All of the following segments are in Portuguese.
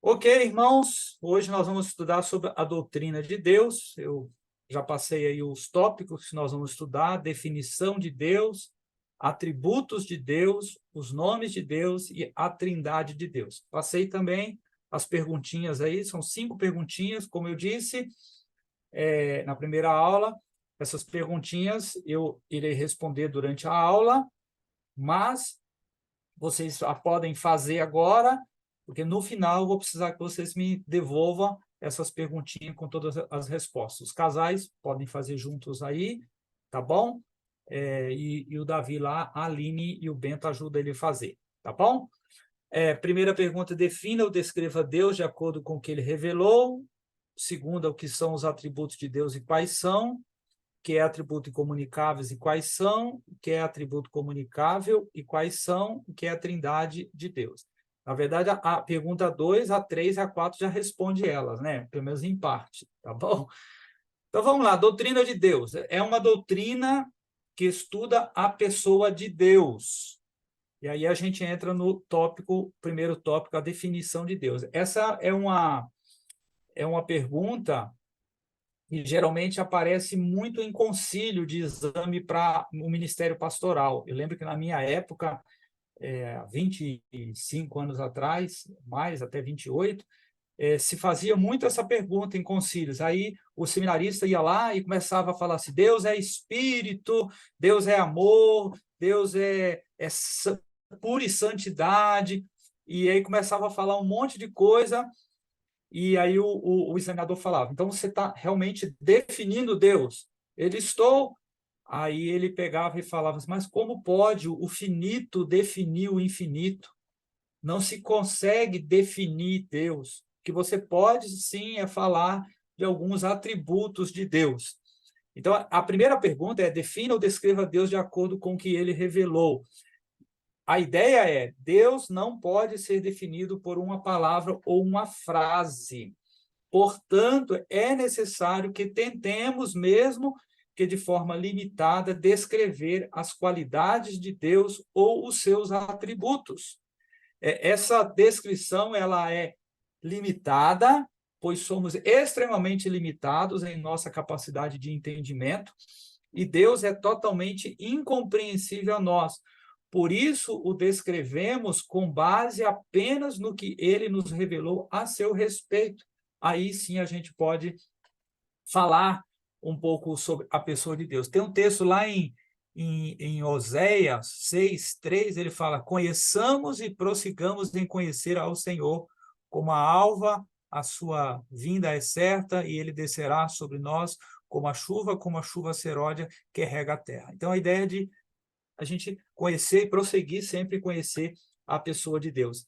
Ok, irmãos, hoje nós vamos estudar sobre a doutrina de Deus. Eu já passei aí os tópicos que nós vamos estudar: definição de Deus, atributos de Deus, os nomes de Deus e a trindade de Deus. Passei também as perguntinhas aí, são 5 perguntinhas, como eu disse na primeira aula. Essas perguntinhas eu irei responder durante a aula, mas vocês a podem fazer agora, porque no final eu vou precisar que vocês me devolvam essas perguntinhas com todas as respostas. Os casais podem fazer juntos aí, tá bom? E o Davi lá, a Aline e o Bento ajudam ele a fazer, tá bom? Primeira pergunta: defina ou descreva Deus de acordo com o que ele revelou. Segunda, o que são os atributos de Deus e quais são. Que é atributo incomunicáveis e quais são, o que é atributo comunicável e quais são, o que é a trindade de Deus. Na verdade, a pergunta 2, a 3 e a 4 já responde elas, né? Pelo menos em parte, tá bom? Então, vamos lá, doutrina de Deus. É uma doutrina que estuda a pessoa de Deus. E aí a gente entra no primeiro tópico, a definição de Deus. Essa é uma pergunta e geralmente aparece muito em concílio de exame para o Ministério Pastoral. Eu lembro que na minha época, 25 anos atrás, mais até 28, se fazia muito essa pergunta em concílios. Aí o seminarista ia lá e começava a falar assim: Deus é espírito, Deus é amor, Deus é pura e santidade, e aí começava a falar um monte de coisa. E aí o examinador falava: então você está realmente definindo Deus? Ele estou. Aí ele pegava e falava: mas como pode o finito definir o infinito? Não se consegue definir Deus. O que você pode, sim, é falar de alguns atributos de Deus. Então, a primeira pergunta é: defina ou descreva Deus de acordo com o que ele revelou. A ideia é: Deus não pode ser definido por uma palavra ou uma frase. Portanto, é necessário que tentemos, mesmo que de forma limitada, descrever as qualidades de Deus ou os seus atributos. Essa descrição ela é limitada, pois somos extremamente limitados em nossa capacidade de entendimento, e Deus é totalmente incompreensível a nós. Por isso, o descrevemos com base apenas no que ele nos revelou a seu respeito. Aí sim a gente pode falar um pouco sobre a pessoa de Deus. Tem um texto lá em Oséias 6:3, ele fala: conheçamos e prossigamos em conhecer ao Senhor, como a alva, a sua vinda é certa, e ele descerá sobre nós como a chuva seródia que rega a terra. Então, a ideia de a gente conhecer e prosseguir sempre conhecer a pessoa de Deus.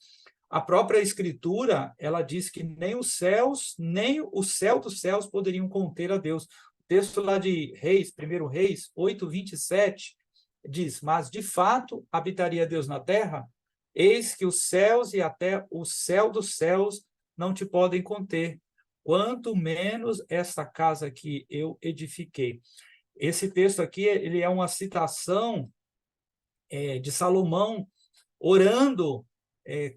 A própria Escritura, ela diz que nem os céus, nem o céu dos céus poderiam conter a Deus. O texto lá de Reis, 1 Reis 8:27, diz: mas de fato habitaria Deus na terra? Eis que os céus e até o céu dos céus não te podem conter, quanto menos esta casa que eu edifiquei. Esse texto aqui, ele é uma citação de Salomão orando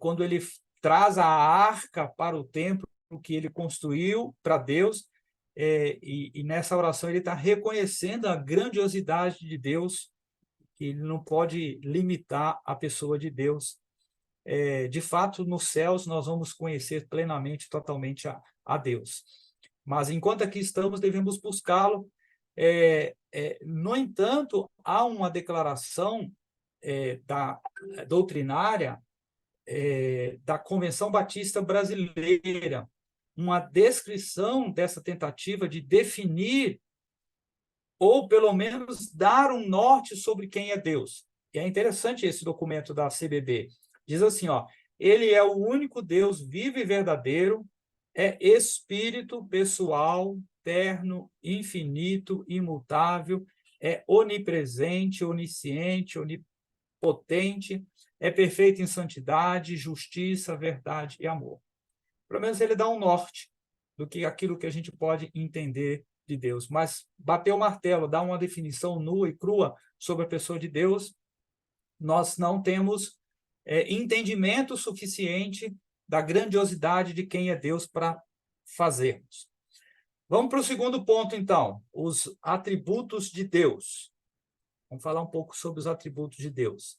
quando ele traz a arca para o templo que ele construiu para Deus, e nessa oração ele está reconhecendo a grandiosidade de Deus, que ele não pode limitar a pessoa de Deus. De fato, nos céus nós vamos conhecer plenamente, totalmente a Deus. Mas enquanto aqui estamos, devemos buscá-lo. No entanto, há uma declaração da doutrinária da Convenção Batista Brasileira, uma descrição dessa tentativa de definir, ou pelo menos dar um norte sobre quem é Deus. E é interessante esse documento da CBB. Diz assim, ele é o único Deus vivo e verdadeiro, é espírito pessoal, terno, infinito, imutável, é onipresente, onisciente, onipotente, é perfeito em santidade, justiça, verdade e amor. Pelo menos ele dá um norte do que aquilo que a gente pode entender de Deus. Mas bater o martelo, dar uma definição nua e crua sobre a pessoa de Deus, nós não temos entendimento suficiente da grandiosidade de quem é Deus para fazermos. Vamos para o segundo ponto, então, os atributos de Deus. Vamos falar um pouco sobre os atributos de Deus.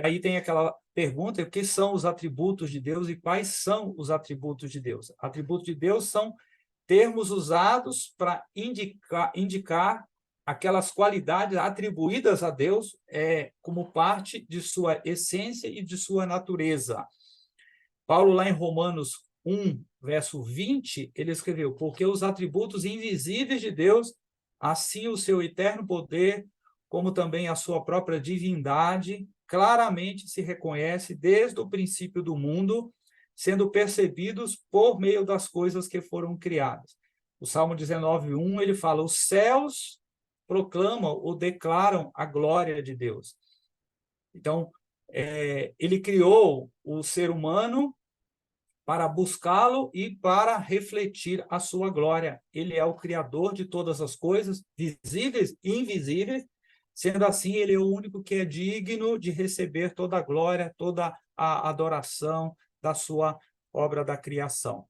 Aí tem aquela pergunta, o que são os atributos de Deus e quais são os atributos de Deus? Atributos de Deus são termos usados para indicar aquelas qualidades atribuídas a Deus como parte de sua essência e de sua natureza. Paulo, lá em Romanos 1, verso 20, ele escreveu, porque os atributos invisíveis de Deus, assim o seu eterno poder, como também a sua própria divindade, claramente se reconhece desde o princípio do mundo, sendo percebidos por meio das coisas que foram criadas. O Salmo 19:1, ele fala, os céus proclamam ou declaram a glória de Deus. Então, ele criou o ser humano para buscá-lo e para refletir a sua glória. Ele é o Criador de todas as coisas, visíveis e invisíveis, sendo assim, ele é o único que é digno de receber toda a glória, toda a adoração da sua obra da criação.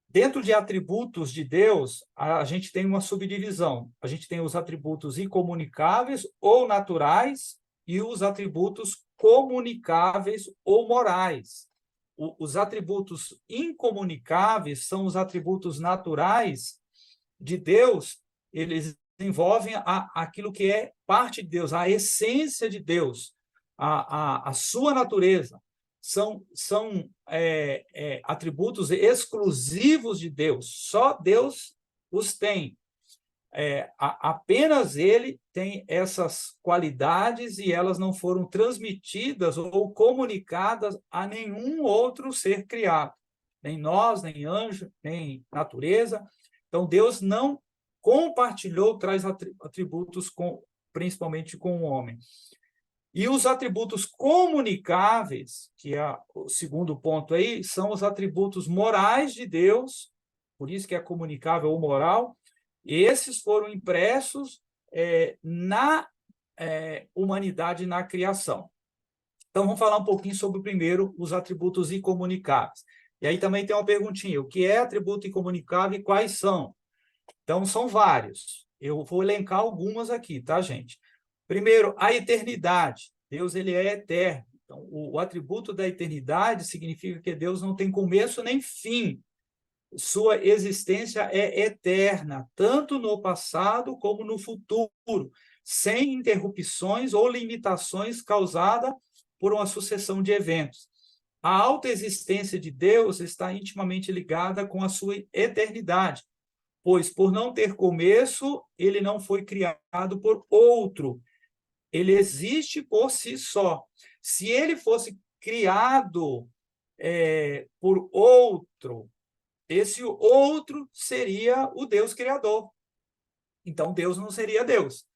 Dentro de atributos de Deus, a gente tem uma subdivisão. A gente tem os atributos incomunicáveis ou naturais e os atributos comunicáveis ou morais. Os atributos incomunicáveis são os atributos naturais de Deus, eles envolvem aquilo que é parte de Deus, a essência de Deus, a sua natureza. São atributos exclusivos de Deus, só Deus os tem. Apenas ele tem essas qualidades e elas não foram transmitidas ou comunicadas a nenhum outro ser criado, nem nós, nem anjo, nem natureza. Então, Deus não compartilhou tais atributos principalmente com o homem. E os atributos comunicáveis, que é o segundo ponto aí, são os atributos morais de Deus, por isso que é comunicável ou moral. Esses foram impressos na humanidade, na criação. Então, vamos falar um pouquinho sobre, primeiro, os atributos incomunicáveis. E aí também tem uma perguntinha, o que é atributo incomunicável e quais são? Então, são vários. Eu vou elencar algumas aqui, tá, gente? Primeiro, a eternidade. Deus, ele é eterno. Então, o atributo da eternidade significa que Deus não tem começo nem fim. Sua existência é eterna, tanto no passado como no futuro, sem interrupções ou limitações causadas por uma sucessão de eventos. A autoexistência de Deus está intimamente ligada com a sua eternidade, pois, por não ter começo, ele não foi criado por outro. Ele existe por si só. Se ele fosse criado por outro, esse outro seria o Deus Criador. Então, Deus não seria Deus.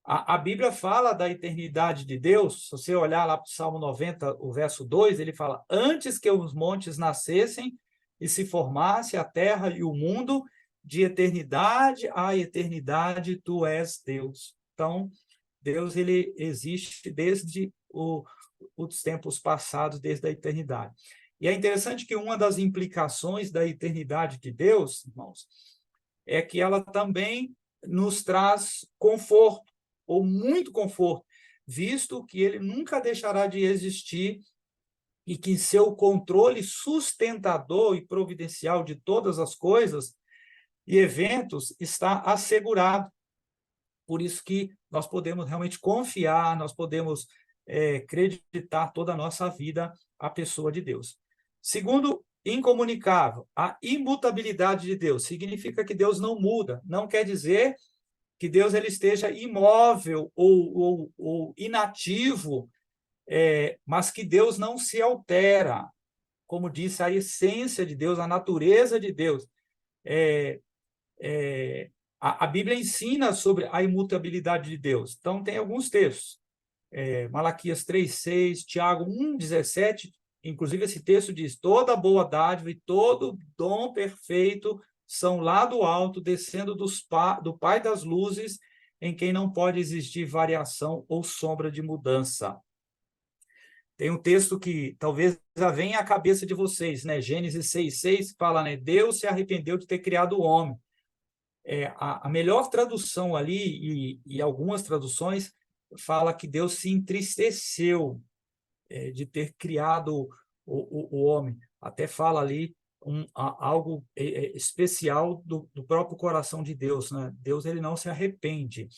A Bíblia fala da eternidade de Deus. Se você olhar lá para o Salmo 90, o verso 2, ele fala, antes que os montes nascessem e se formasse a terra e o mundo, de eternidade a eternidade, tu és Deus. Então, Deus, ele existe desde os tempos passados, desde a eternidade. E é interessante que uma das implicações da eternidade de Deus, irmãos, é que ela também nos traz conforto, ou muito conforto, visto que ele nunca deixará de existir e que seu controle sustentador e providencial de todas as coisas e eventos está assegurado. Por isso que nós podemos realmente confiar, nós podemos acreditar toda a nossa vida à pessoa de Deus. Segundo, incomunicável, a imutabilidade de Deus. Significa que Deus não muda. Não quer dizer que Deus ele esteja imóvel ou inativo, mas que Deus não se altera. Como disse, a essência de Deus, a natureza de Deus. A Bíblia ensina sobre a imutabilidade de Deus. Então, tem alguns textos. Malaquias 3:6, Tiago 1:17, inclusive esse texto diz, toda boa dádiva e todo dom perfeito são lá do alto, descendo do Pai das luzes, em quem não pode existir variação ou sombra de mudança. Tem um texto que talvez já venha à cabeça de vocês, né? Gênesis 6:6 fala, né? Deus se arrependeu de ter criado o homem. A melhor tradução ali, e algumas traduções, fala que Deus se entristeceu de ter criado o homem. Até fala ali algo especial do próprio coração de Deus, né? Deus ele não se arrepende.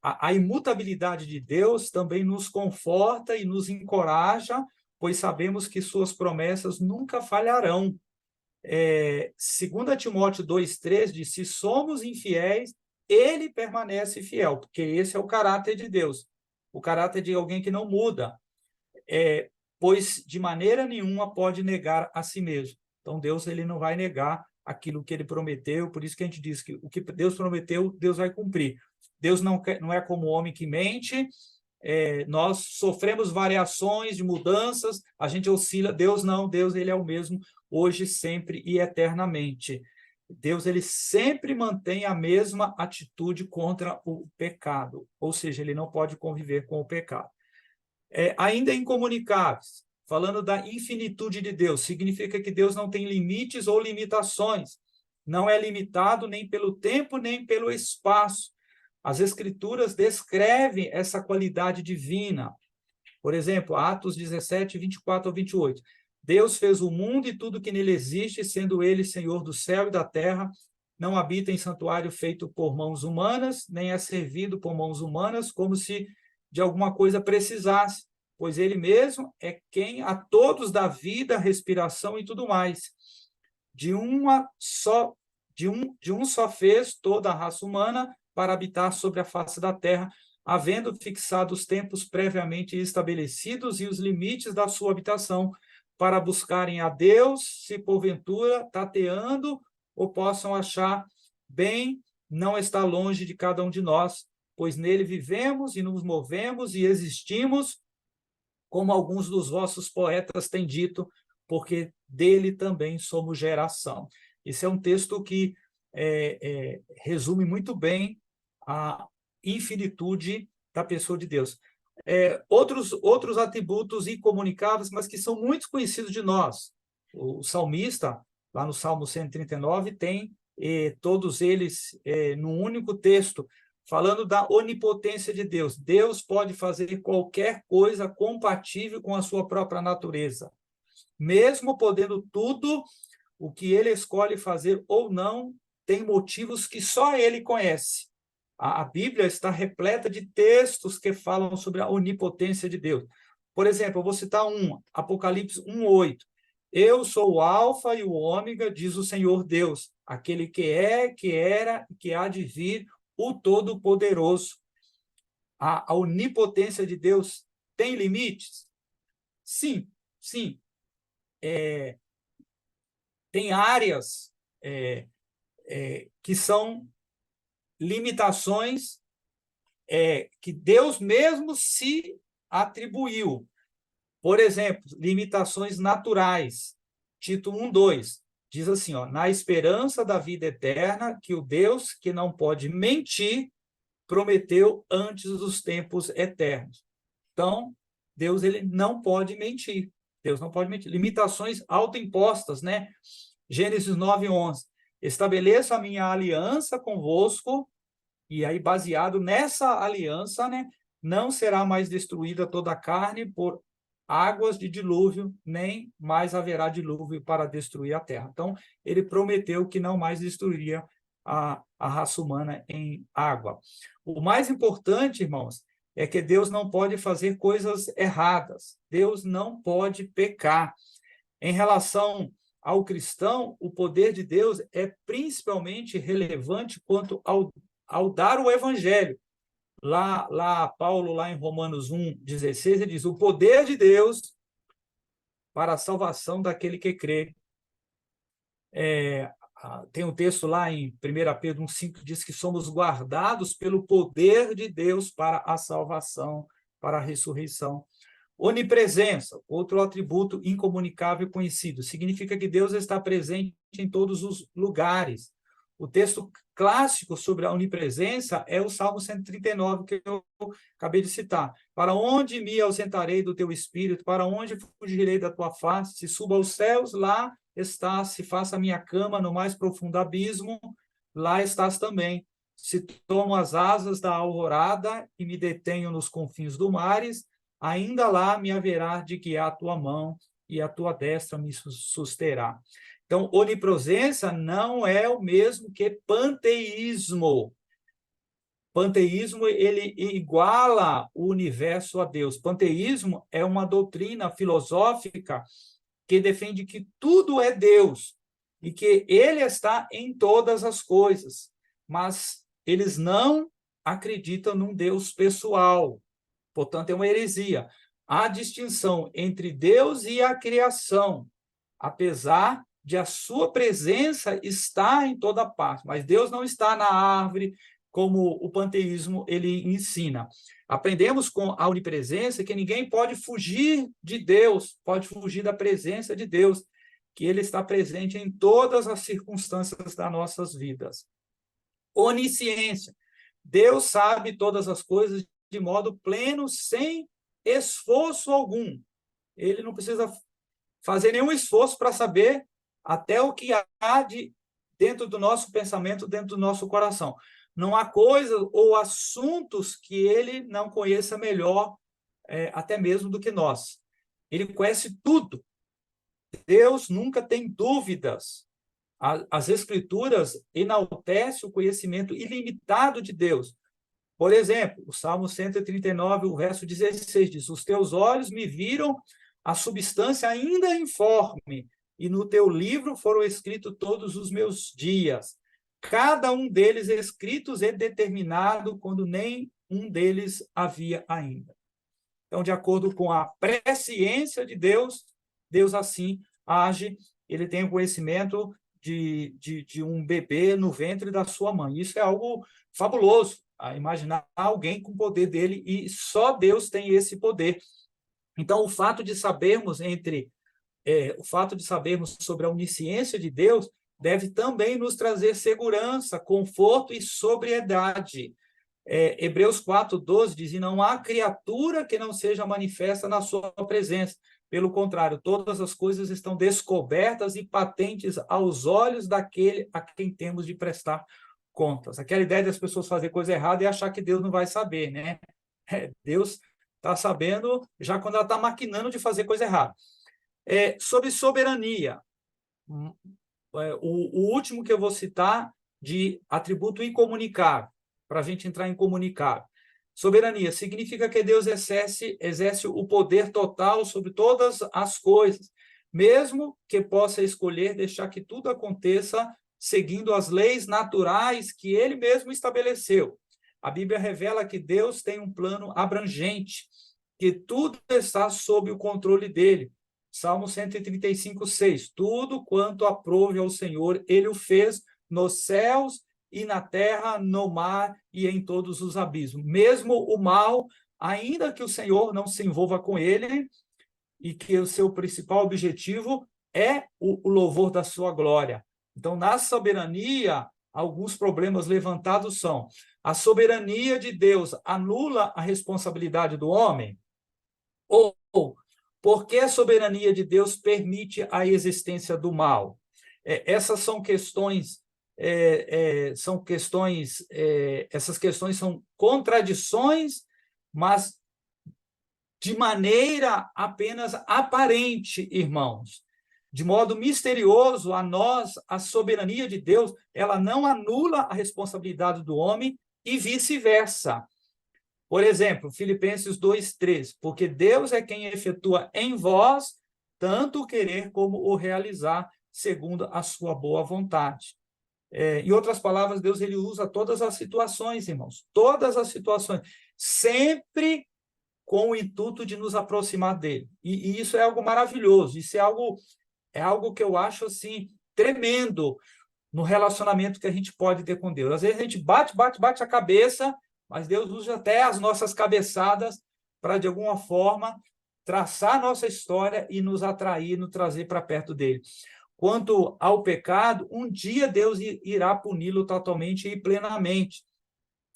A imutabilidade de Deus também nos conforta e nos encoraja, pois sabemos que suas promessas nunca falharão. 2 Timóteo 2:3 diz, se somos infiéis, ele permanece fiel, porque esse é o caráter de Deus, o caráter de alguém que não muda, pois de maneira nenhuma pode negar a si mesmo. Então, Deus ele não vai negar aquilo que ele prometeu, por isso que a gente diz que o que Deus prometeu, Deus vai cumprir. Deus não é como o homem que mente, nós sofremos variações de mudanças, a gente oscila, Deus não, Deus ele é o mesmo hoje, sempre e eternamente. Deus ele sempre mantém a mesma atitude contra o pecado, ou seja, ele não pode conviver com o pecado. Ainda incomunicáveis, falando da infinitude de Deus, significa que Deus não tem limites ou limitações, não é limitado nem pelo tempo, nem pelo espaço. As Escrituras descrevem essa qualidade divina. Por exemplo, Atos 17, 24 ao 28. Deus fez o mundo e tudo que nele existe, sendo ele Senhor do céu e da terra, não habita em santuário feito por mãos humanas, nem é servido por mãos humanas, como se de alguma coisa precisasse, pois ele mesmo é quem a todos dá vida, respiração e tudo mais. De um só fez toda a raça humana para habitar sobre a face da terra, havendo fixado os tempos previamente estabelecidos e os limites da sua habitação, para buscarem a Deus, se porventura, tateando, ou possam achar bem, não está longe de cada um de nós, pois nele vivemos e nos movemos e existimos, como alguns dos vossos poetas têm dito, porque dele também somos geração. Esse é um texto que resume muito bem a infinitude da pessoa de Deus. Outros atributos incomunicáveis, mas que são muito conhecidos de nós. O salmista, lá no Salmo 139, tem todos eles num único texto, falando da onipotência de Deus. Deus pode fazer qualquer coisa compatível com a sua própria natureza. Mesmo podendo tudo, o que ele escolhe fazer ou não tem motivos que só ele conhece. A Bíblia está repleta de textos que falam sobre a onipotência de Deus. Por exemplo, eu vou citar Apocalipse 1:8. Eu sou o Alfa e o Ômega, diz o Senhor Deus, aquele que é, que era e que há de vir, o Todo-Poderoso. A onipotência de Deus tem limites? Sim, sim. Tem áreas que são limitações que Deus mesmo se atribuiu. Por exemplo, limitações naturais. Tito 1:2 diz assim, na esperança da vida eterna, que o Deus que não pode mentir prometeu antes dos tempos eternos. Então, Deus ele não pode mentir. Deus não pode mentir. Limitações autoimpostas, né? Gênesis 9:11. Estabeleço a minha aliança convosco, e aí, baseado nessa aliança, né, não será mais destruída toda a carne por águas de dilúvio, nem mais haverá dilúvio para destruir a terra. Então, ele prometeu que não mais destruiria a raça humana em água. O mais importante, irmãos, é que Deus não pode fazer coisas erradas. Deus não pode pecar. Em relação ao cristão, o poder de Deus é principalmente relevante quanto ao dar o evangelho. Paulo, lá em Romanos 1:16, ele diz, o poder de Deus para a salvação daquele que crê. Tem um texto lá em 1 Pedro 1:5 que diz que somos guardados pelo poder de Deus para a salvação, para a ressurreição. Onipresença, outro atributo incomunicável e conhecido, significa que Deus está presente em todos os lugares. O texto clássico sobre a onipresença é o Salmo 139, que eu acabei de citar. Para onde me ausentarei do teu espírito? Para onde fugirei da tua face? Se suba aos céus, lá estás. Se faça a minha cama no mais profundo abismo, lá estás também. Se tomo as asas da alvorada e me detenho nos confins do mares, ainda lá me haverá de guiar a tua mão e a tua destra me susterá. Então, onipresença não é o mesmo que panteísmo. Panteísmo, ele iguala o universo a Deus. Panteísmo é uma doutrina filosófica que defende que tudo é Deus e que ele está em todas as coisas, mas eles não acreditam num Deus pessoal. Portanto, é uma heresia. Há distinção entre Deus e a criação, apesar de a sua presença estar em toda parte, mas Deus não está na árvore, como o panteísmo ele ensina. Aprendemos com a onipresença que ninguém pode fugir de Deus, pode fugir da presença de Deus, que ele está presente em todas as circunstâncias das nossas vidas. Onisciência. Deus sabe todas as coisas de modo pleno, sem esforço algum. Ele não precisa fazer nenhum esforço para saber até o que há dentro do nosso pensamento, dentro do nosso coração. Não há coisas ou assuntos que ele não conheça melhor, até mesmo do que nós. Ele conhece tudo. Deus nunca tem dúvidas. As Escrituras enaltecem o conhecimento ilimitado de Deus. Por exemplo, o Salmo 139, o verso 16, diz: os teus olhos me viram a substância ainda informe, e no teu livro foram escritos todos os meus dias, cada um deles escritos e determinado quando nem um deles havia ainda. Então, de acordo com a presciência de Deus, Deus assim age, ele tem o conhecimento de um bebê no ventre da sua mãe. Isso é algo fabuloso, a imaginar alguém com o poder dele, e só Deus tem esse poder. Então, o fato de sabermos sobre a onisciência de Deus deve também nos trazer segurança, conforto e sobriedade. Hebreus 4:12 diz: e não há criatura que não seja manifesta na sua presença. Pelo contrário, todas as coisas estão descobertas e patentes aos olhos daquele a quem temos de prestar contas. Aquela ideia das pessoas fazer coisa errada e achar que Deus não vai saber, né? Deus está sabendo já quando ela está maquinando de fazer coisa errada. Sobre soberania, o último que eu vou citar de atributo incomunicável, para a gente entrar em comunicável. Soberania significa que Deus exerce o poder total sobre todas as coisas, mesmo que possa escolher deixar que tudo aconteça seguindo as leis naturais que ele mesmo estabeleceu. A Bíblia revela que Deus tem um plano abrangente, que tudo está sob o controle dele. Salmo 135:6. Tudo quanto aprove ao Senhor, ele o fez nos céus e na terra, no mar e em todos os abismos. Mesmo o mal, ainda que o Senhor não se envolva com ele, e que o seu principal objetivo é o louvor da sua glória. Então, na soberania, alguns problemas levantados são: a soberania de Deus anula a responsabilidade do homem? Ou por que a soberania de Deus permite a existência do mal? Essas são questões, essas questões são contradições, mas de maneira apenas aparente, irmãos. De modo misterioso, a nós, a soberania de Deus, ela não anula a responsabilidade do homem e vice-versa. Por exemplo, Filipenses 2:3, porque Deus é quem efetua em vós tanto o querer como o realizar, segundo a sua boa vontade. Em outras palavras, Deus ele usa todas as situações, irmãos, todas as situações, sempre com o intuito de nos aproximar dele. E isso é algo maravilhoso, isso é algo que eu acho assim tremendo no relacionamento que a gente pode ter com Deus. Às vezes a gente bate a cabeça, mas Deus usa até as nossas cabeçadas para, de alguma forma, traçar a nossa história e nos atrair, nos trazer para perto dele. quanto ao pecado, um dia Deus irá puni-lo totalmente e plenamente.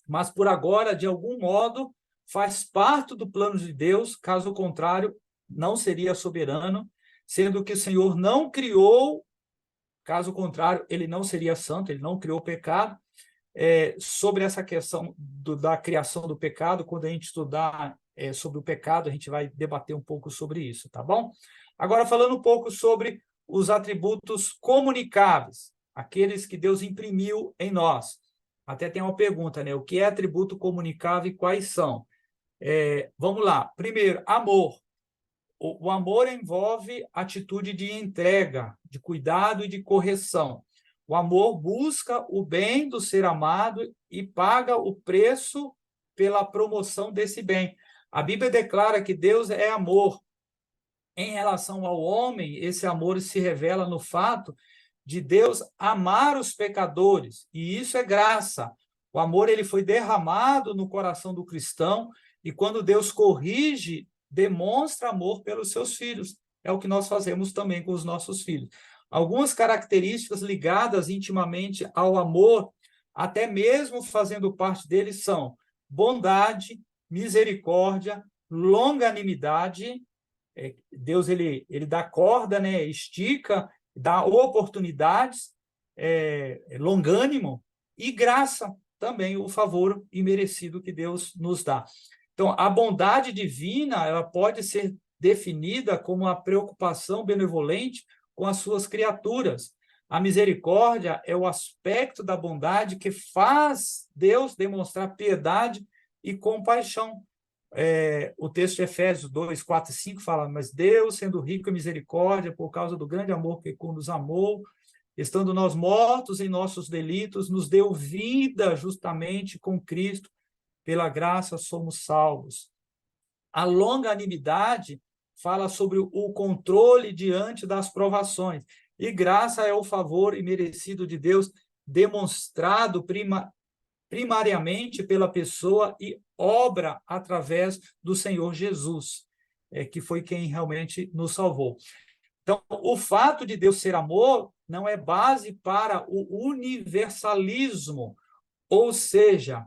Mas, por agora, de algum modo, faz parte do plano de Deus, caso contrário, não seria soberano, sendo que o Senhor não criou, caso contrário, ele não seria santo, ele não criou pecado. Sobre essa questão da criação do pecado, quando a gente estudar sobre o pecado, a gente vai debater um pouco sobre isso, tá bom? Agora, falando um pouco sobre os atributos comunicáveis, aqueles que Deus imprimiu em nós. Até tem uma pergunta, né? O que é atributo comunicável e quais são? Vamos lá. Primeiro, amor. O amor envolve atitude de entrega, de cuidado e de correção. O amor busca o bem do ser amado e paga o preço pela promoção desse bem. A Bíblia declara que Deus é amor. Em relação ao homem, esse amor se revela no fato de Deus amar os pecadores, e isso é graça. O amor ele foi derramado no coração do cristão, e quando Deus corrige, demonstra amor pelos seus filhos. É o que nós fazemos também com os nossos filhos. Algumas características ligadas intimamente ao amor, até mesmo fazendo parte dele, são bondade, misericórdia, longanimidade. Deus ele dá corda, né? Estica, dá oportunidades, longânimo, e graça também, o favor imerecido que Deus nos dá. Então, a bondade divina ela pode ser definida como a preocupação benevolente com as suas criaturas. A misericórdia é o aspecto da bondade que faz Deus demonstrar piedade e compaixão. O texto de Efésios 2, 4 e 5 fala, mas Deus, sendo rico em misericórdia, por causa do grande amor que nos amou, estando nós mortos em nossos delitos, nos deu vida justamente com Cristo, pela graça somos salvos. A longanimidade fala sobre o controle diante das provações, e graça é o favor imerecido de Deus, demonstrado primariamente pela pessoa e obra através do Senhor Jesus, que foi quem realmente nos salvou. Então, o fato de Deus ser amor não é base para o universalismo, ou seja,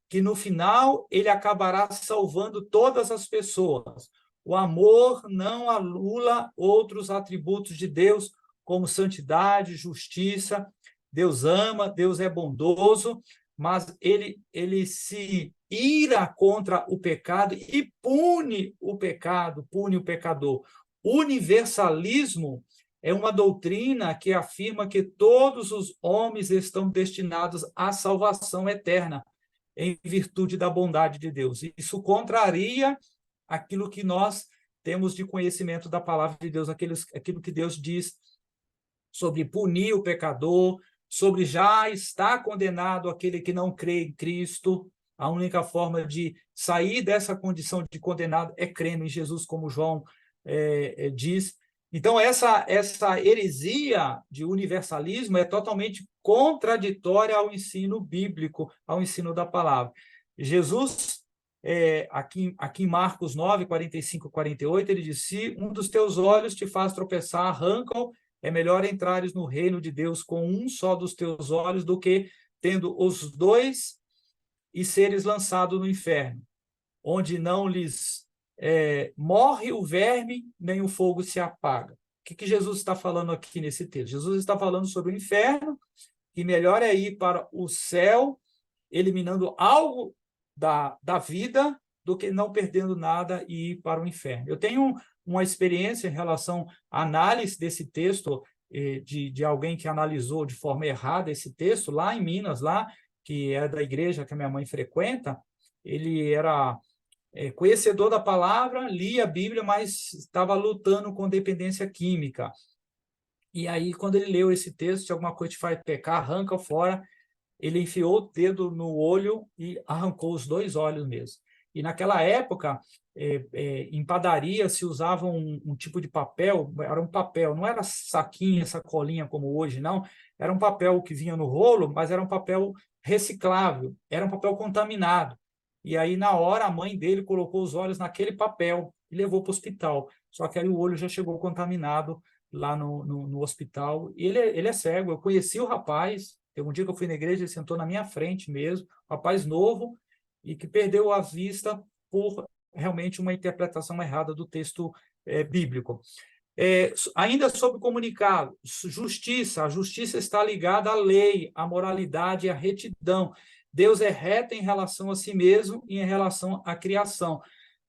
que no final ele acabará salvando todas as pessoas. O amor não anula outros atributos de Deus, como santidade, justiça. Deus ama, Deus é bondoso, mas ele se ira contra o pecado e pune o pecado, pune o pecador. Universalismo é uma doutrina que afirma que todos os homens estão destinados à salvação eterna, em virtude da bondade de Deus. Isso contraria aquilo que nós temos de conhecimento da palavra de Deus, aquilo que Deus diz sobre punir o pecador, sobre já estar condenado aquele que não crê em Cristo. A única forma de sair dessa condição de condenado é crendo em Jesus, como João diz. Então, essa heresia de universalismo é totalmente contraditória ao ensino bíblico, ao ensino da palavra. Jesus, aqui em Marcos 9, 45 e 48, ele diz, se um dos teus olhos te faz tropeçar, arranca-o, é melhor entrares no reino de Deus com um só dos teus olhos do que tendo os dois e seres lançado no inferno, onde não lhes morre o verme, nem o fogo se apaga. O que Jesus está falando aqui nesse texto? Jesus está falando sobre o inferno, que melhor é ir para o céu, eliminando algo da vida, do que não perdendo nada e ir para o inferno. Eu tenho uma experiência em relação à análise desse texto, de alguém que analisou de forma errada esse texto, lá em Minas, lá, que é da igreja que a minha mãe frequenta. Ele era conhecedor da palavra, lia a Bíblia, mas estava lutando com dependência química. E aí, quando ele leu esse texto, se alguma coisa te faz pecar, arranca fora, ele enfiou o dedo no olho e arrancou os dois olhos mesmo. E naquela época, em padaria, se usava um tipo de papel, era um papel, não era saquinha, sacolinha como hoje, não, era um papel que vinha no rolo, mas era um papel reciclável, era um papel contaminado. E aí, na hora, a mãe dele colocou os olhos naquele papel e levou para o hospital. Só que aí o olho já chegou contaminado lá no hospital, e ele é cego. Eu conheci o rapaz, teve um dia que eu fui na igreja, ele sentou na minha frente mesmo, rapaz novo, e que perdeu a vista por realmente uma interpretação errada do texto bíblico. Ainda sobre comunicar, justiça, a justiça está ligada à lei, à moralidade e à retidão. Deus é reto em relação a si mesmo e em relação à criação.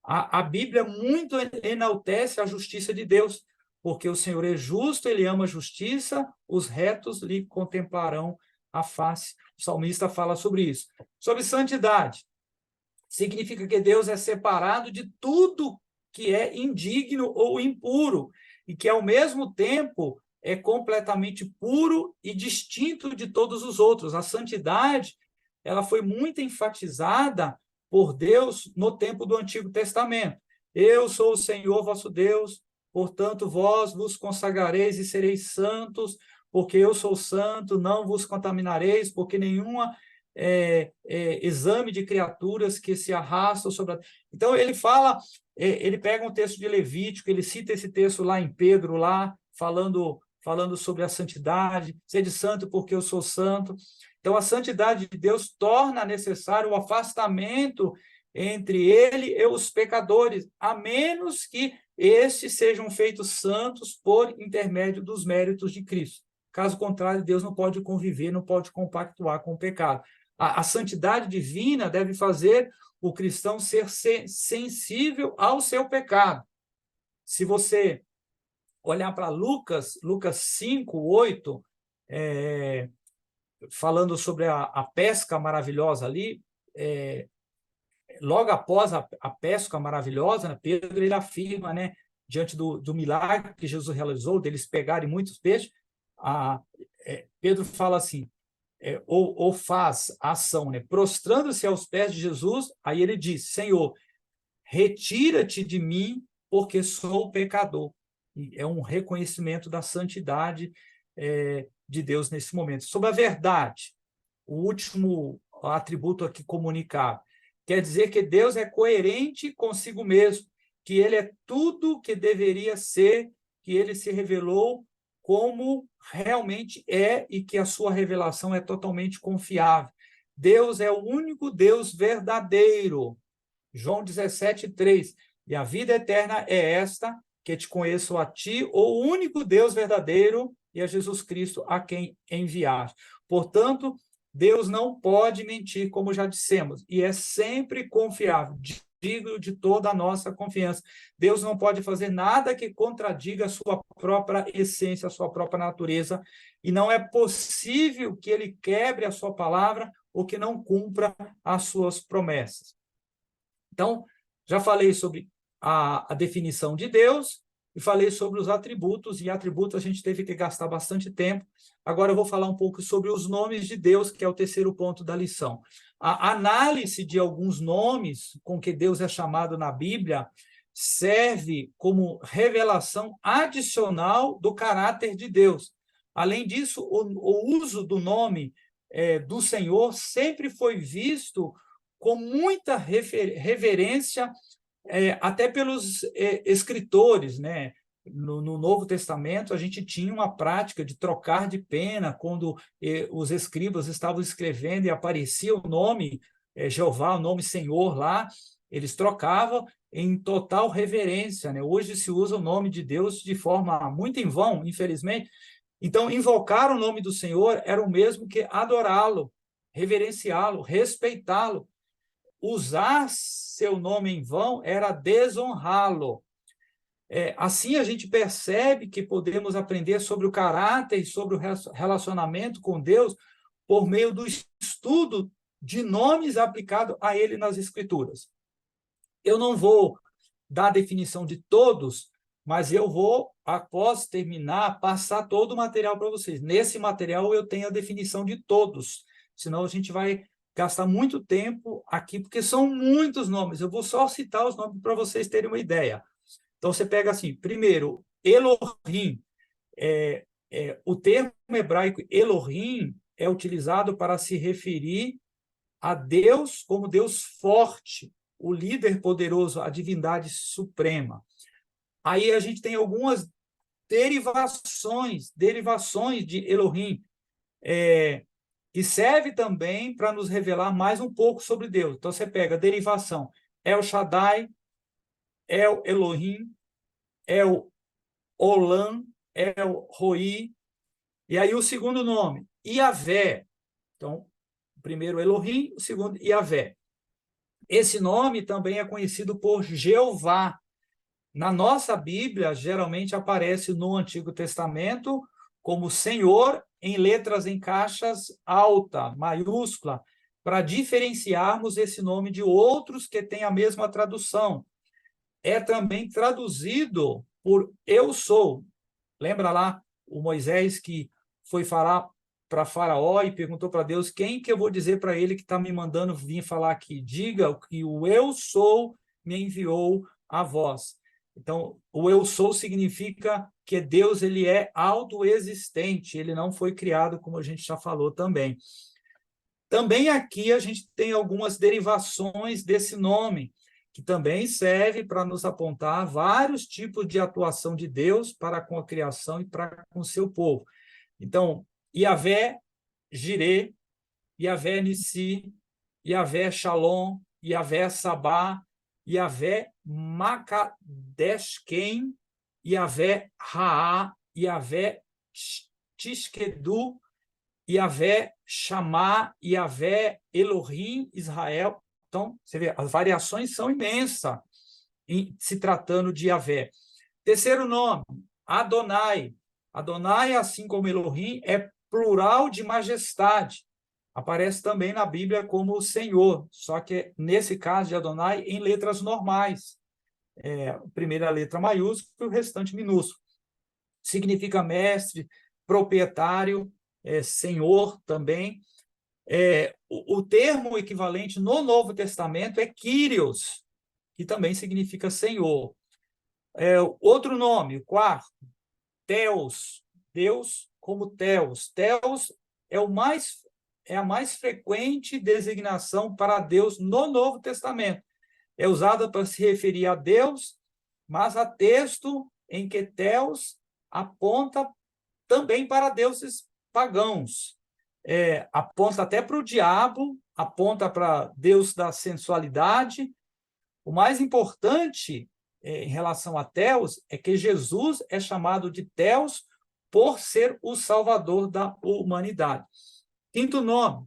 A Bíblia muito enaltece a justiça de Deus, porque o Senhor é justo, ele ama a justiça, os retos lhe contemplarão a face. O salmista fala sobre isso. Sobre santidade, significa que Deus é separado de tudo que é indigno ou impuro, e que, ao mesmo tempo, é completamente puro e distinto de todos os outros. A santidade, ela foi muito enfatizada por Deus no tempo do Antigo Testamento. Eu sou o Senhor vosso Deus, portanto, vós vos consagrareis e sereis santos, porque eu sou santo, não vos contaminareis, porque nenhuma exame de criaturas que se arrastam sobre a... Então, ele fala, ele pega um texto de Levítico, ele cita esse texto lá em Pedro, lá, falando sobre a santidade, sede santo porque eu sou santo. Então, a santidade de Deus torna necessário o afastamento entre ele e os pecadores, a menos que estes sejam feitos santos por intermédio dos méritos de Cristo. Caso contrário, Deus não pode conviver, não pode compactuar com o pecado. A santidade divina deve fazer o cristão ser sensível ao seu pecado. Se você olhar para Lucas 5:8, falando sobre a pesca maravilhosa ali, logo após a pesca maravilhosa, né, Pedro ele afirma, né, diante do milagre que Jesus realizou, deles pegarem muitos peixes, Pedro fala assim, ou faz a ação, né, prostrando-se aos pés de Jesus, aí ele diz, Senhor, retira-te de mim, porque sou pecador. E é um reconhecimento da santidade de Deus nesse momento. Sobre a verdade, o último atributo aqui comunicado, quer dizer que Deus é coerente consigo mesmo, que ele é tudo o que deveria ser, que ele se revelou como realmente é e que a sua revelação é totalmente confiável. Deus é o único Deus verdadeiro. João 17:3. E a vida eterna é esta, que te conheço a ti, o único Deus verdadeiro, e a Jesus Cristo a quem enviaste. Portanto, Deus não pode mentir, como já dissemos, e é sempre confiável, digno de toda a nossa confiança. Deus não pode fazer nada que contradiga a sua própria essência, a sua própria natureza, e não é possível que ele quebre a sua palavra ou que não cumpra as suas promessas. Então, já falei sobre a definição de Deus e falei sobre os atributos, e atributos a gente teve que gastar bastante tempo. Agora eu vou falar um pouco sobre os nomes de Deus, que é o terceiro ponto da lição. A análise de alguns nomes com que Deus é chamado na Bíblia serve como revelação adicional do caráter de Deus. Além disso, o uso do nome do Senhor sempre foi visto com muita reverência, até pelos escritores, né? No Novo Testamento, a gente tinha uma prática de trocar de pena quando os escribas estavam escrevendo e aparecia o nome Jeová, o nome Senhor lá, eles trocavam em total reverência, né? Hoje se usa o nome de Deus de forma muito em vão, infelizmente. Então, invocar o nome do Senhor era o mesmo que adorá-lo, reverenciá-lo, respeitá-lo. Usar seu nome em vão era desonrá-lo. Assim a gente percebe que podemos aprender sobre o caráter e sobre o relacionamento com Deus por meio do estudo de nomes aplicados a ele nas Escrituras. Eu não vou dar a definição de todos, mas eu vou, após terminar, passar todo o material para vocês. Nesse material eu tenho a definição de todos, senão a gente vai gastar muito tempo aqui, porque são muitos nomes. Eu vou só citar os nomes para vocês terem uma ideia. Então, você pega assim, primeiro, Elohim. O termo hebraico Elohim é utilizado para se referir a Deus como Deus forte, o líder poderoso, a divindade suprema. Aí a gente tem algumas derivações de Elohim, que serve também para nos revelar mais um pouco sobre Deus. Então, você pega a derivação El Shaddai, El Elohim, El Olam, El Roi, e aí o segundo nome, Iavé. Então, o primeiro Elohim, o segundo Iavé. Esse nome também é conhecido por Jeová. Na nossa Bíblia, geralmente aparece no Antigo Testamento como Senhor em letras em caixas alta, maiúscula, para diferenciarmos esse nome de outros que têm a mesma tradução. É também traduzido por Eu Sou. Lembra lá o Moisés que foi falar para Faraó e perguntou para Deus: quem que eu vou dizer para ele que está me mandando vir falar aqui? Diga que o Eu Sou me enviou a vós. Então, o Eu Sou significa que Deus ele é autoexistente, ele não foi criado, como a gente já falou também. Também aqui a gente tem algumas derivações desse nome, que também serve para nos apontar vários tipos de atuação de Deus para com a criação e para com o seu povo. Então, Iavé Jireh, Iavé Nissi, Iavé Shalom, Iavé Sabá, Iavé Makadeshkem, Iavé Raá, Iavé Tishkedu, Iavé Chamá, Iavé Elohim Israel. Então, você vê, as variações são imensas em se tratando de Iavé. Terceiro nome, Adonai. Adonai, assim como Elohim, é plural de majestade. Aparece também na Bíblia como o Senhor, só que nesse caso de Adonai, em letras normais. A primeira letra maiúscula e o restante minúsculo. Significa mestre, proprietário, senhor também. O termo equivalente no Novo Testamento é Kyrios, que também significa Senhor. Outro nome, o quarto, Theos, Deus como Theos. Theos é a mais frequente designação para Deus no Novo Testamento. É usada para se referir a Deus, mas há texto em que Theos aponta também para deuses pagãos. Aponta até para o diabo, aponta para Deus da sensualidade. O mais importante em relação a Theos é que Jesus é chamado de Theos por ser o salvador da humanidade. Quinto nome,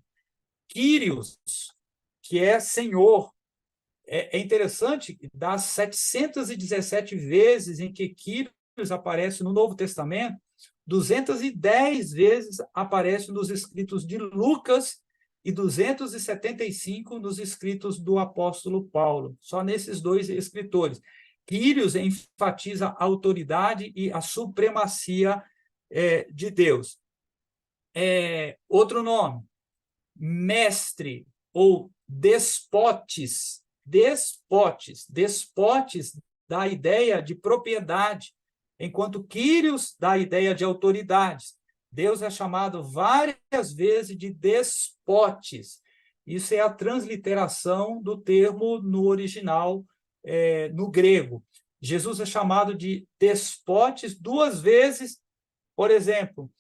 Kyrios, que é Senhor. É interessante, das 717 vezes em que Kyrios aparece no Novo Testamento, 210 vezes aparece nos escritos de Lucas e 275 nos escritos do apóstolo Paulo, só nesses dois escritores. Kyrios enfatiza a autoridade e a supremacia de Deus. Outro nome, mestre ou despotes. Despotes dá a ideia de propriedade, enquanto Kyrios dá a ideia de autoridade. Deus é chamado várias vezes de despotes. Isso é a transliteração do termo no original, no grego. Jesus é chamado de despotes duas vezes, por exemplo,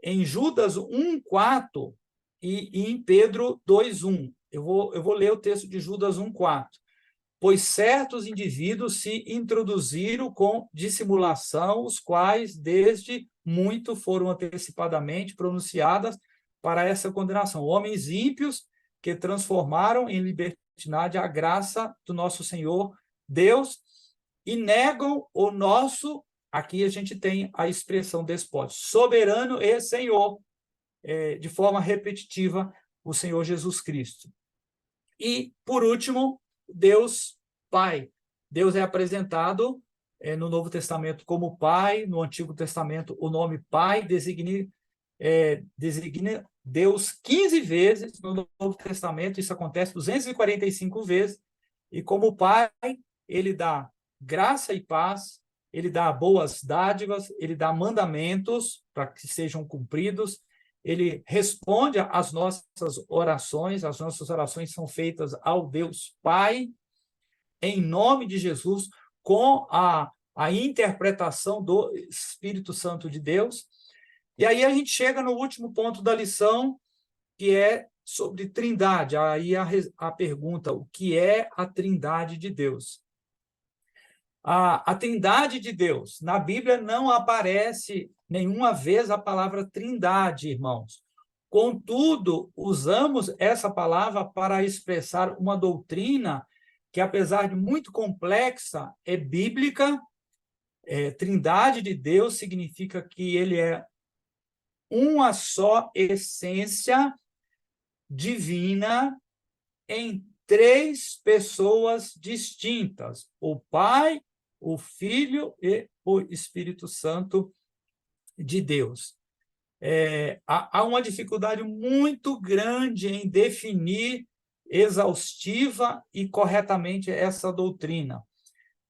em Judas 1:4 e em Pedro 2:1. Eu vou ler o texto de Judas 1:4. Pois certos indivíduos se introduziram com dissimulação, os quais desde muito foram antecipadamente pronunciadas para essa condenação. Homens ímpios que transformaram em libertinagem a graça do nosso Senhor Deus e negam o nosso, aqui a gente tem a expressão despote, soberano e Senhor, de forma repetitiva, o Senhor Jesus Cristo. E, por último, Deus Pai. Deus é apresentado no Novo Testamento como Pai, no Antigo Testamento o nome Pai designa Deus 15 vezes, no Novo Testamento isso acontece 245 vezes, e como Pai, ele dá graça e paz, ele dá boas dádivas, ele dá mandamentos para que sejam cumpridos, ele responde às nossas orações, as nossas orações são feitas ao Deus Pai, em nome de Jesus, com a a interpretação do Espírito Santo de Deus. E aí a gente chega no último ponto da lição, que é sobre Trindade. Aí a pergunta, o que é a Trindade de Deus? A Trindade de Deus, na Bíblia não aparece nenhuma vez a palavra Trindade, irmãos. Contudo, usamos essa palavra para expressar uma doutrina que, apesar de muito complexa, é bíblica. Trindade de Deus significa que ele é uma só essência divina em três pessoas distintas: o Pai, o Filho e o Espírito Santo de Deus. Há uma dificuldade muito grande em definir exaustiva e corretamente essa doutrina,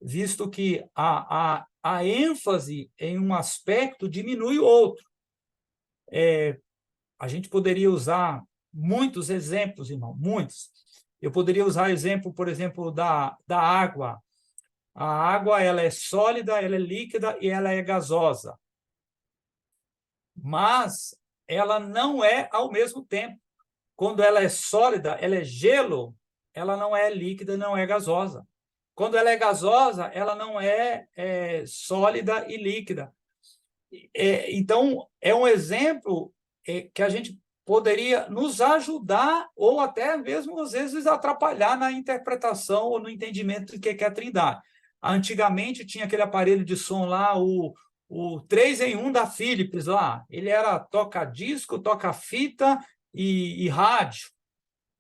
visto que a ênfase em um aspecto diminui o outro. A gente poderia usar muitos exemplos, irmão, muitos. Eu poderia usar exemplo, por exemplo, da água. A água, ela é sólida, ela é líquida e ela é gasosa. Mas ela não é ao mesmo tempo. Quando ela é sólida, ela é gelo, ela não é líquida, não é gasosa. Quando ela é gasosa, ela não é sólida e líquida. Então, é um exemplo que a gente poderia nos ajudar ou até mesmo, às vezes, atrapalhar na interpretação ou no entendimento do que é a Trindade. Antigamente, tinha aquele aparelho de som lá, o 3-em-1 da Philips lá. Ele era toca-disco, toca-fita e rádio.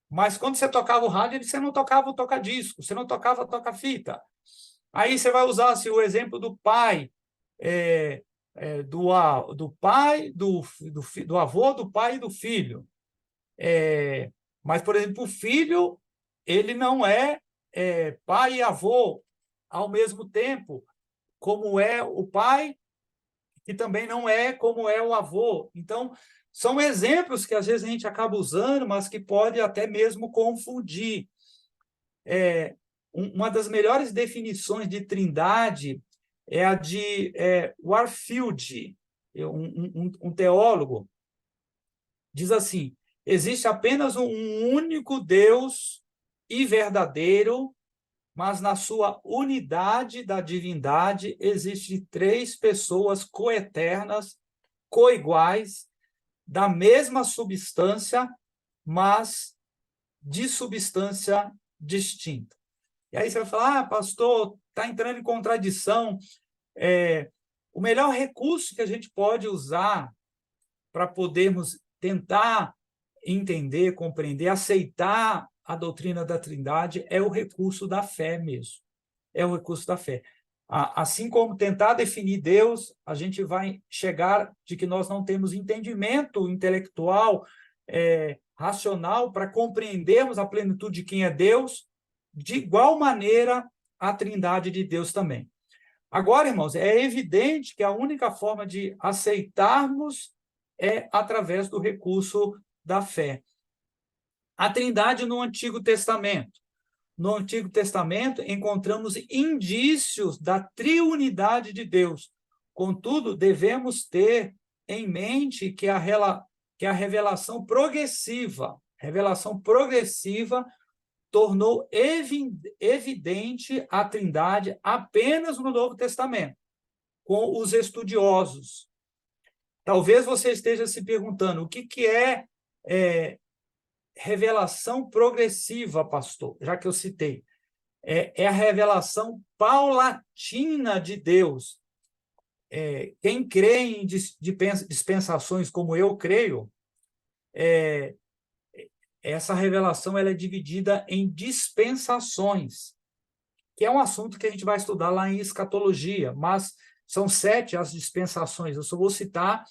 Mas quando você tocava o rádio, você não tocava o toca-disco, você não tocava o toca-fita. Aí você vai usar assim, o exemplo do pai, do pai, do avô, do pai e do filho. Mas, por exemplo, o filho, ele não é pai e avô ao mesmo tempo, como é o pai, que também não é como é o avô. Então, são exemplos que às vezes a gente acaba usando, mas que pode até mesmo confundir. Uma das melhores definições de Trindade é a de Warfield, um teólogo. Diz assim: existe apenas um único Deus e verdadeiro, mas na sua unidade da divindade existem três pessoas coeternas, coiguais, da mesma substância, mas de substância distinta. E aí você vai falar, pastor, está entrando em contradição. O melhor recurso que a gente pode usar para podermos tentar entender, compreender, aceitar a doutrina da Trindade é o recurso da fé mesmo. É o recurso da fé. Assim como tentar definir Deus, a gente vai chegar de que nós não temos entendimento intelectual, racional, para compreendermos a plenitude de quem é Deus, de igual maneira a Trindade de Deus também. Agora, irmãos, é evidente que a única forma de aceitarmos é através do recurso da fé. A Trindade no Antigo Testamento. No Antigo Testamento, encontramos indícios da triunidade de Deus. Contudo, devemos ter em mente que a revelação progressiva tornou evidente a Trindade apenas no Novo Testamento, com os estudiosos. Talvez você esteja se perguntando o que é revelação progressiva, pastor, já que eu citei. É a revelação paulatina de Deus. Quem crê em dispensações como eu creio, essa revelação ela é dividida em dispensações, que é um assunto que a gente vai estudar lá em escatologia, mas são 7 as dispensações. Eu só vou citar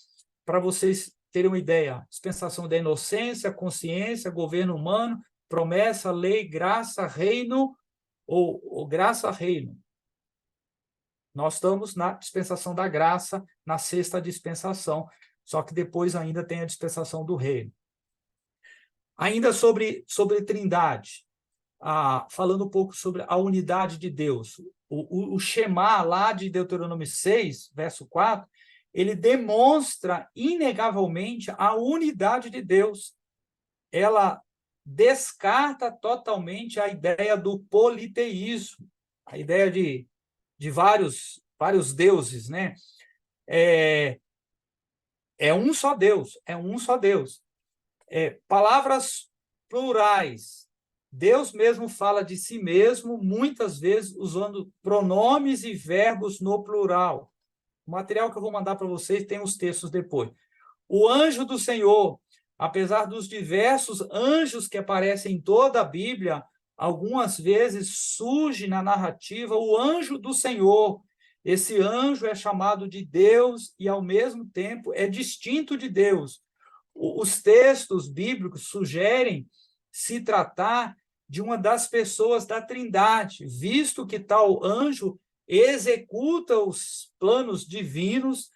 para vocês terem uma ideia: dispensação da inocência, consciência, governo humano, promessa, lei, graça, reino, ou graça, reino. Nós estamos na dispensação da graça, na 6ª dispensação, só que depois ainda tem a dispensação do reino. Ainda sobre Trindade, falando um pouco sobre a unidade de Deus. O Shema, lá de Deuteronômio 6, verso 4, ele demonstra inegavelmente a unidade de Deus. Ela descarta totalmente a ideia do politeísmo, a ideia de vários deuses, né? É um só Deus, é um só Deus. Palavras plurais. Deus mesmo fala de si mesmo, muitas vezes usando pronomes e verbos no plural. O material que eu vou mandar para vocês tem os textos depois. O anjo do Senhor, apesar dos diversos anjos que aparecem em toda a Bíblia, algumas vezes surge na narrativa o anjo do Senhor. Esse anjo é chamado de Deus e, ao mesmo tempo, é distinto de Deus. Os textos bíblicos sugerem se tratar de uma das pessoas da Trindade, visto que tal anjo executa os planos divinos,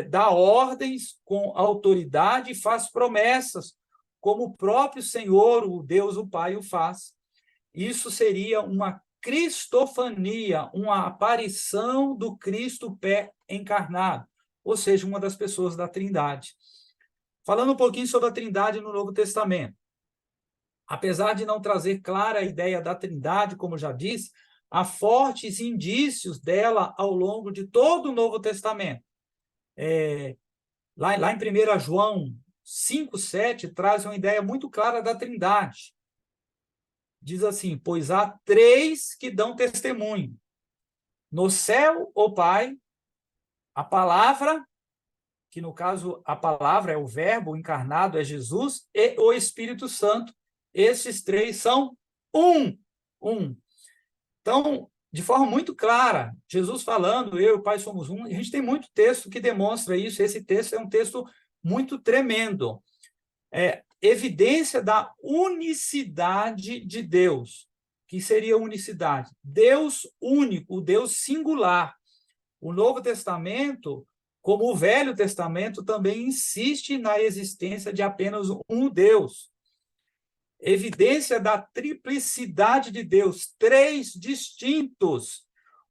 dá ordens com autoridade e faz promessas, como o próprio Senhor, o Deus, o Pai, o faz. Isso seria uma cristofania, uma aparição do Cristo pé encarnado, ou seja, uma das pessoas da Trindade. Falando um pouquinho sobre a Trindade no Novo Testamento. Apesar de não trazer clara a ideia da Trindade, como já disse, há fortes indícios dela ao longo de todo o Novo Testamento. Lá em 1 João 5,7, traz uma ideia muito clara da Trindade. Diz assim: pois há três que dão testemunho. No céu, o Pai, a palavra, que no caso a palavra é o verbo encarnado, é Jesus, e o Espírito Santo. Esses três são um. Então, de forma muito clara, Jesus falando, eu e o Pai somos um, a gente tem muito texto que demonstra isso. Esse texto é um texto muito tremendo. Evidência da unicidade de Deus. Que seria unicidade? Deus único, o Deus singular. O Novo Testamento, como o Velho Testamento, também insiste na existência de apenas um Deus. Evidência da triplicidade de Deus, três distintos.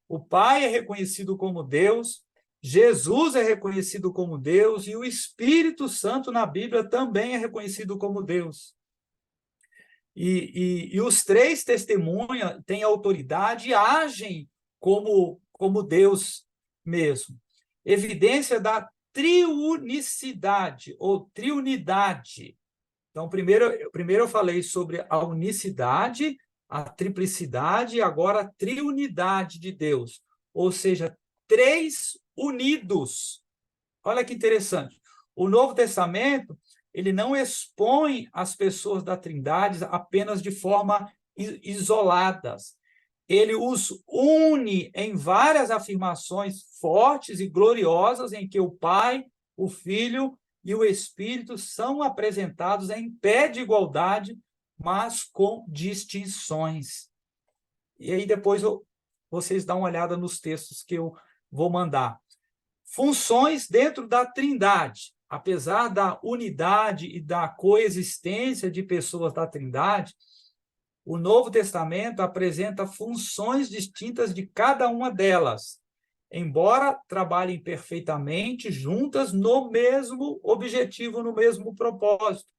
O Pai é reconhecido como Deus, Jesus é reconhecido como Deus e o Espírito Santo na Bíblia também é reconhecido como Deus. E os três testemunham, têm autoridade e agem como Deus mesmo. Evidência da triunicidade ou triunidade. Então, primeiro eu falei sobre a unicidade, a triplicidade e agora a triunidade de Deus, ou seja, três unidos. Olha que interessante. O Novo Testamento, ele não expõe as pessoas da Trindade apenas de forma isoladas. Ele os une em várias afirmações fortes e gloriosas em que o Pai, o Filho e o Espírito são apresentados em pé de igualdade, mas com distinções. E aí depois vocês dão uma olhada nos textos que eu vou mandar. Funções dentro da Trindade. Apesar da unidade e da coexistência de pessoas da Trindade, o Novo Testamento apresenta funções distintas de cada uma delas, embora trabalhem perfeitamente juntas no mesmo objetivo, no mesmo propósito.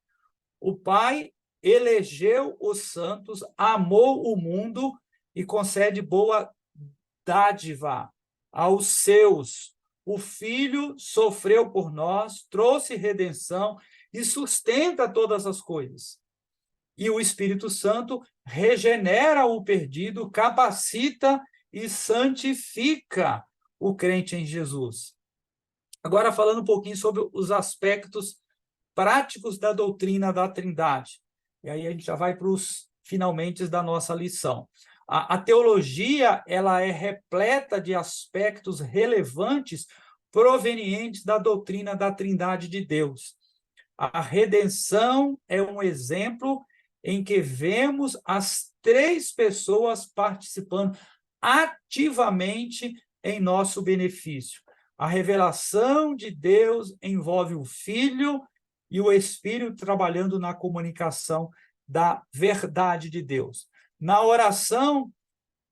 O Pai elegeu os santos, amou o mundo e concede boa dádiva aos seus. O Filho sofreu por nós, trouxe redenção e sustenta todas as coisas. E o Espírito Santo regenera o perdido, capacita e santifica o crente em Jesus. Agora, falando um pouquinho sobre os aspectos práticos da doutrina da Trindade. E aí a gente já vai para os finalmente da nossa lição. A teologia, ela é repleta de aspectos relevantes provenientes da doutrina da Trindade de Deus. A redenção é um exemplo em que vemos as três pessoas participando ativamente em nosso benefício. A revelação de Deus envolve o Filho e o Espírito trabalhando na comunicação da verdade de Deus. Na oração,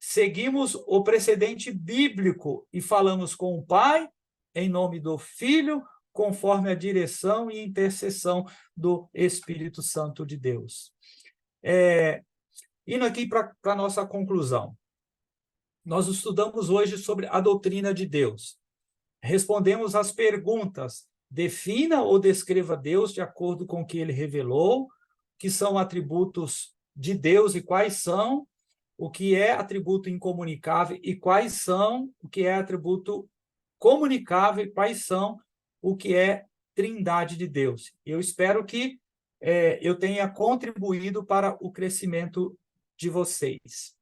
seguimos o precedente bíblico e falamos com o Pai, em nome do Filho, conforme a direção e intercessão do Espírito Santo de Deus. Indo aqui para a nossa conclusão. Nós estudamos hoje sobre a doutrina de Deus. Respondemos às perguntas: defina ou descreva Deus de acordo com o que ele revelou, que são atributos de Deus e quais são, o que é atributo incomunicável e quais são, o que é atributo comunicável e quais são, o que é trindade de Deus. Eu espero que eu tenha contribuído para o crescimento de vocês.